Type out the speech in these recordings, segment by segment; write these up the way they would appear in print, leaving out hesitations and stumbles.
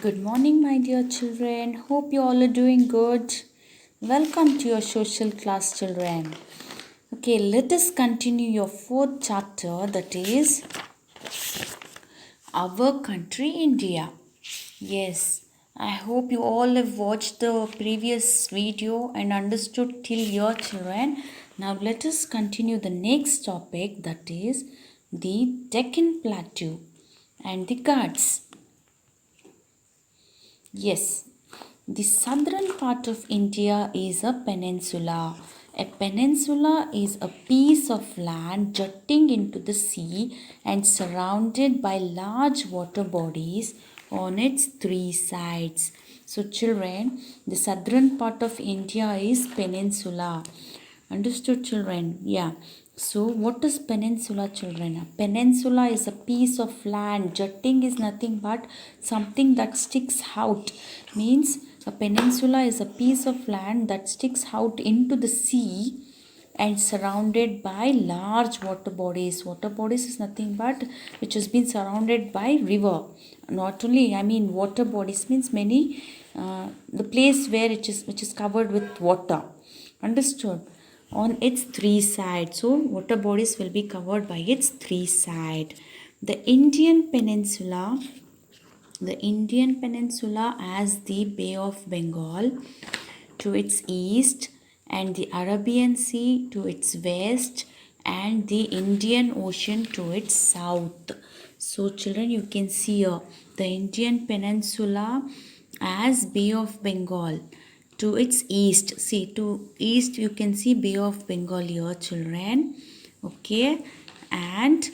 Good morning, my dear children. Hope you all are doing good. Welcome to your social class, children. Okay, let us continue your fourth chapter, that is our country, India. Yes, I hope you all have watched the previous video and understood till here, children. Now, let us continue the next topic, that is the Deccan Plateau and the Ghats. Yes, the southern part of India is a peninsula. A peninsula is a piece of land jutting into the sea and surrounded by large water bodies on its three sides. So, children, the southern part of India is peninsula. Understood, children? Yeah. So, what is peninsula, children? A peninsula is a piece of land. Jutting is nothing but something that sticks out. Means a peninsula is a piece of land that sticks out into the sea and surrounded by large water bodies. Water bodies is nothing but which has been surrounded by river. Not only, water bodies means many, the place where which is covered with water. Understood? On its three sides. So water bodies will be covered by its three sides. The Indian Peninsula has the Bay of Bengal to its east and the Arabian Sea to its west and the Indian Ocean to its south. So children, you can see here the Indian Peninsula as Bay of Bengal to its east. See, to east you can see Bay of Bengal here, children. Okay, and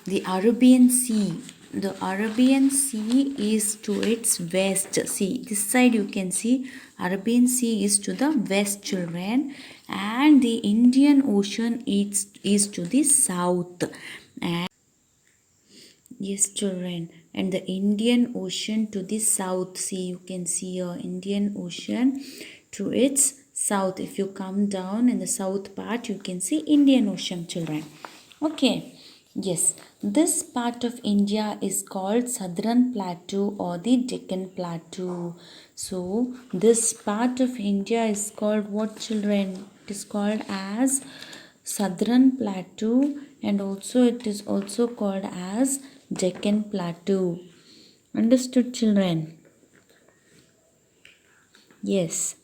the Arabian Sea. The Arabian Sea is to its west. See, this side you can see Arabian Sea is to the west, children, and the Indian Ocean is to the south. And yes, children, and the Indian Ocean to the south. See, you can see your Indian Ocean to its south. If you come down in the south part, you can see Indian Ocean, children. Okay. Yes, this part of India is called Southern Plateau or the Deccan Plateau. So, this part of India is called what, children? It is called as Southern Plateau, and also it is also called as Deccan Plateau. Understood, children? Yes.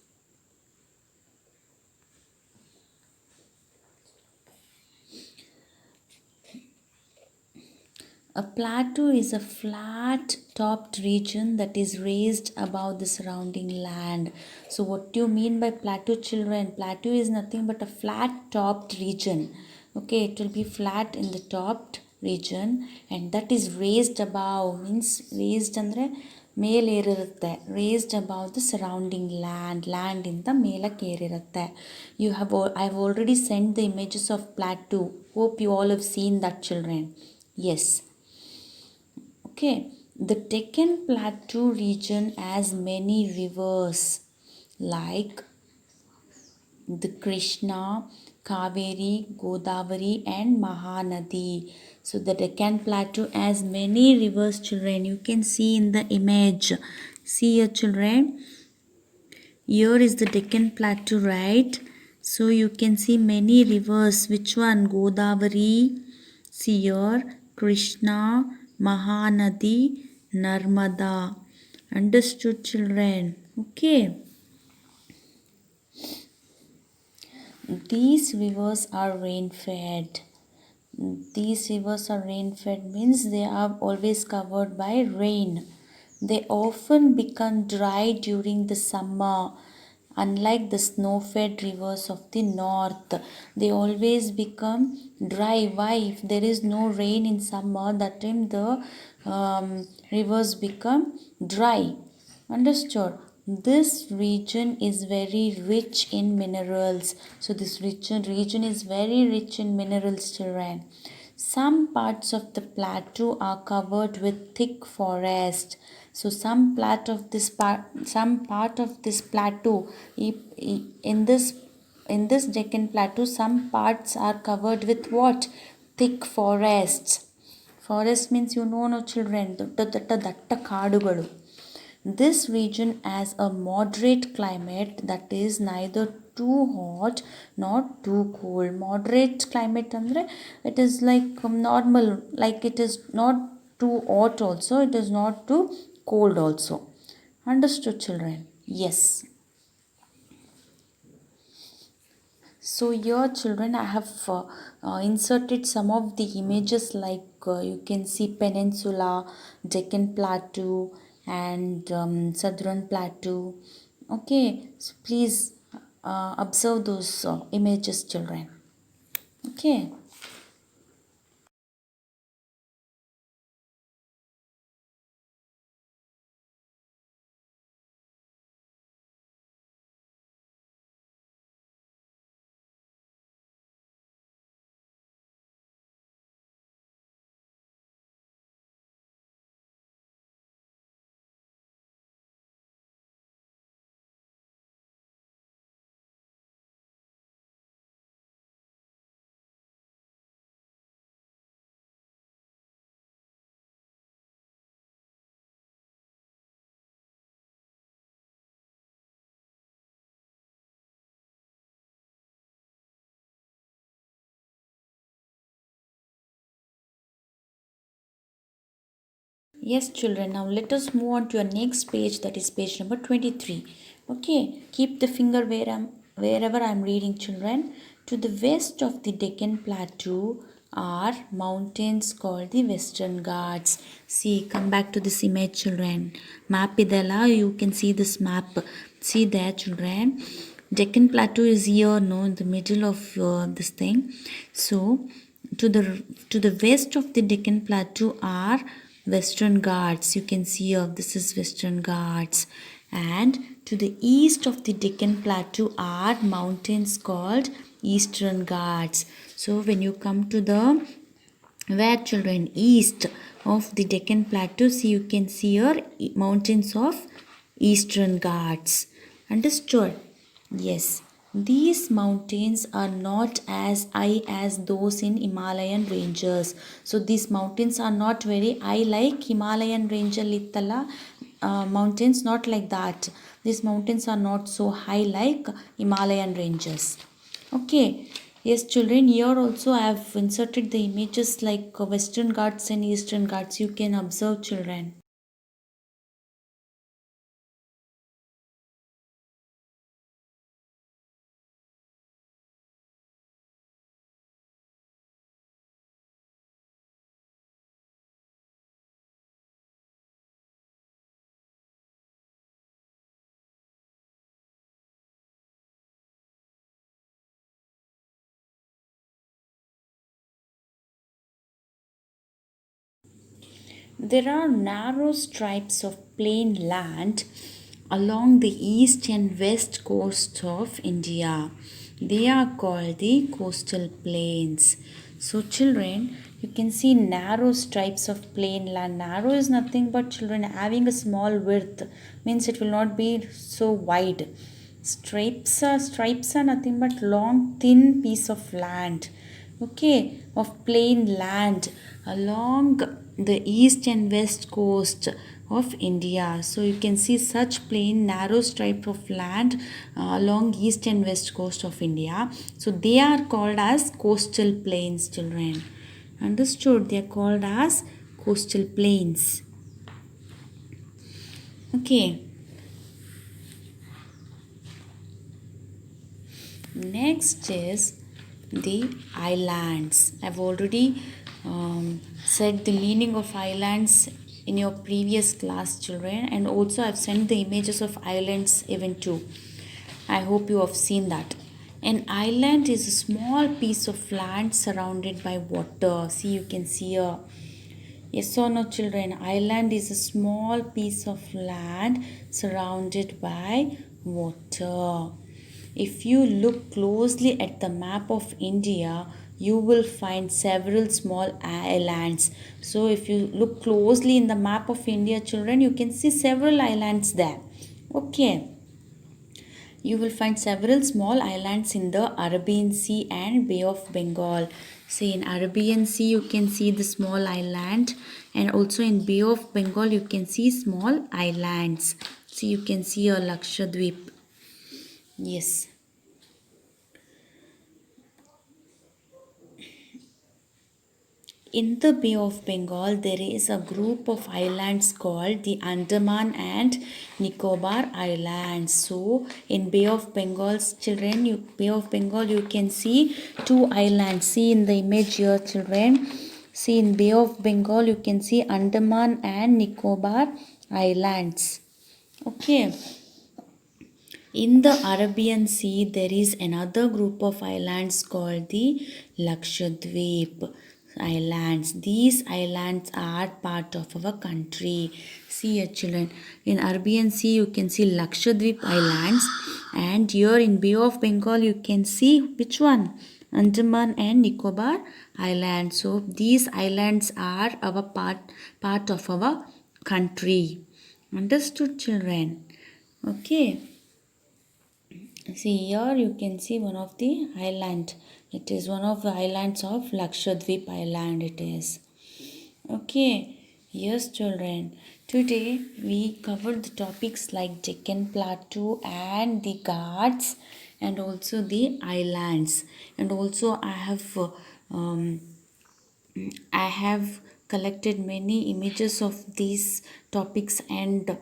A plateau is a flat topped region that is raised above the surrounding land. So, what do you mean by plateau, children? Plateau is nothing but a flat topped region. Okay, it will be flat in the topped region and that is raised above, means raised andre ಮೇಲೇರಿರುತ್ತೆ, raised above the surrounding land in the ಮೇಲಕ್ಕೆ ಏರಿರುತ್ತೆ. I've already sent the images of plateau. Hope you all have seen that, children. Yes. Okay, the Deccan Plateau region has many rivers like the Krishna, Kaveri, Godavari and Mahanadi. So the Deccan Plateau has many rivers, children. You can see in the image. See here, children. Here is the Deccan Plateau, right? So you can see many rivers. Which one? Godavari. See here. Krishna, Mahanadi, Narmada. Understood, children? Okay. These rivers are rain-fed. These rivers are rain-fed means they are always covered by rain. They often become dry during the summer. Unlike the snow-fed rivers of the north, they always become dry. Why? If there is no rain in summer, that time the rivers become dry. Understood? This region is very rich in minerals. So this region is very rich in minerals, children. Some parts of the plateau are covered with thick forest. So some part of this plateau, in this Deccan Plateau, some parts are covered with what? Thick forests. Forest means you know, no children, datta kadugalu. This region has a moderate climate, that is neither too hot nor too cold. Moderate climate andre it is like normal, like it is not too hot also, it is not too cold also. Understood children? Yes. So here children, I have inserted some of the images, like you can see peninsula, Deccan Plateau and Southern Plateau. Okay, so please observe those images children. Okay. Yes, children, now let us move on to your next page, that is page number 23. Okay, keep the finger wherever I'm reading, children. To the west of the Deccan Plateau are mountains called the Western Ghats. See, come back to this image, children. Map idella, you can see this map. See there, children. Deccan Plateau is here, no, in the middle of this thing. So, to the west of the Deccan Plateau are Western Ghats. You can see this is Western Ghats. And to the east of the Deccan Plateau are mountains called Eastern Ghats. So when you come to the where children east of the Deccan Plateau, see you can see here mountains of Eastern Ghats. Understood? Yes. These mountains are not as high as those in Himalayan ranges. So these mountains are not very high like Himalayan range littala mountains, not like that. These mountains are not so high like Himalayan ranges. Okay. Yes, children, here also I have inserted the images like Western Ghats and Eastern Ghats. You can observe, children. There are narrow stripes of plain land along the east and west coast of India. They are called the coastal plains. So, children, you can see narrow stripes of plain land. Narrow is nothing but, children, having a small width, means it will not be so wide. Stripes are nothing but long thin piece of land, okay, of plain land along the east and west coast of India. So you can see such plain narrow stripe of land along east and west coast of India. So they are called as coastal plains, children. Understood? They are called as coastal plains. Okay. Next is the islands. I've already said the meaning of islands in your previous class, children, and also I've sent the images of islands even too. I hope you have seen that. An island is a small piece of land surrounded by water. See, you can see a yes or no, children. Island is a small piece of land surrounded by water. If you look closely at the map of India, you will find several small islands. So, if you look closely in the map of India, children, you can see several islands there. Okay. You will find several small islands in the Arabian Sea and Bay of Bengal. See, in Arabian Sea you can see the small island, and also in Bay of Bengal you can see small islands. See, you can see a Lakshadweep. Yes. In the Bay of Bengal, there is a group of islands called the Andaman and Nicobar Islands. So, in Bay of Bengal's children, Bay of Bengal, you can see two islands. See in the image here, children. See in Bay of Bengal, you can see Andaman and Nicobar Islands. Okay. In the Arabian Sea, there is another group of islands called the Lakshadweep Islands. These islands are part of our country. See here, children. In Arabian Sea, you can see Lakshadweep Islands, and here in Bay of Bengal, you can see which one? Andaman and Nicobar Islands. So these islands are our part of our country. Understood, children? Okay. See here you can see one of the island. It is one of the islands of Lakshadweep Island it is. Okay. Yes, children. Today we covered the topics like Deccan Plateau and the Ghats and also the islands. And also um, I have collected many images of these topics and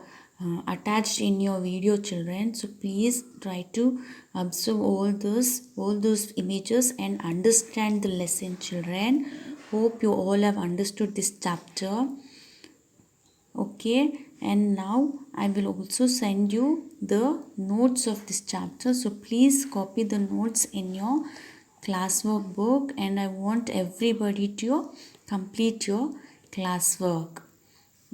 attached in your video, children. So please try to observe all those images and understand the lesson, children. Hope you all have understood this chapter. Okay, and now I will also send you the notes of this chapter. So please copy the notes in your classwork book, and I want everybody to complete your classwork.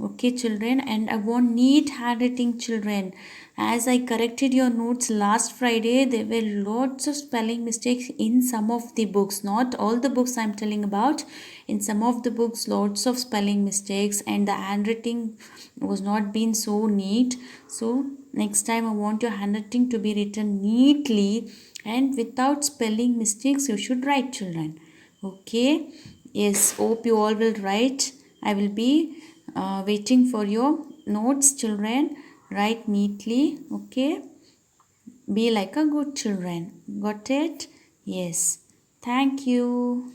Okay, children, and I want neat handwriting, children. As I corrected your notes last Friday, there were lots of spelling mistakes in some of the books. Not all the books I'm telling about. In some of the books, lots of spelling mistakes, and the handwriting was not being so neat. So next time I want your handwriting to be written neatly and without spelling mistakes. You should write, children. Okay. Yes. Hope you all will write. I will be waiting for your notes, children. Write neatly. Okay. Be like a good children. Got it? Yes. Thank you.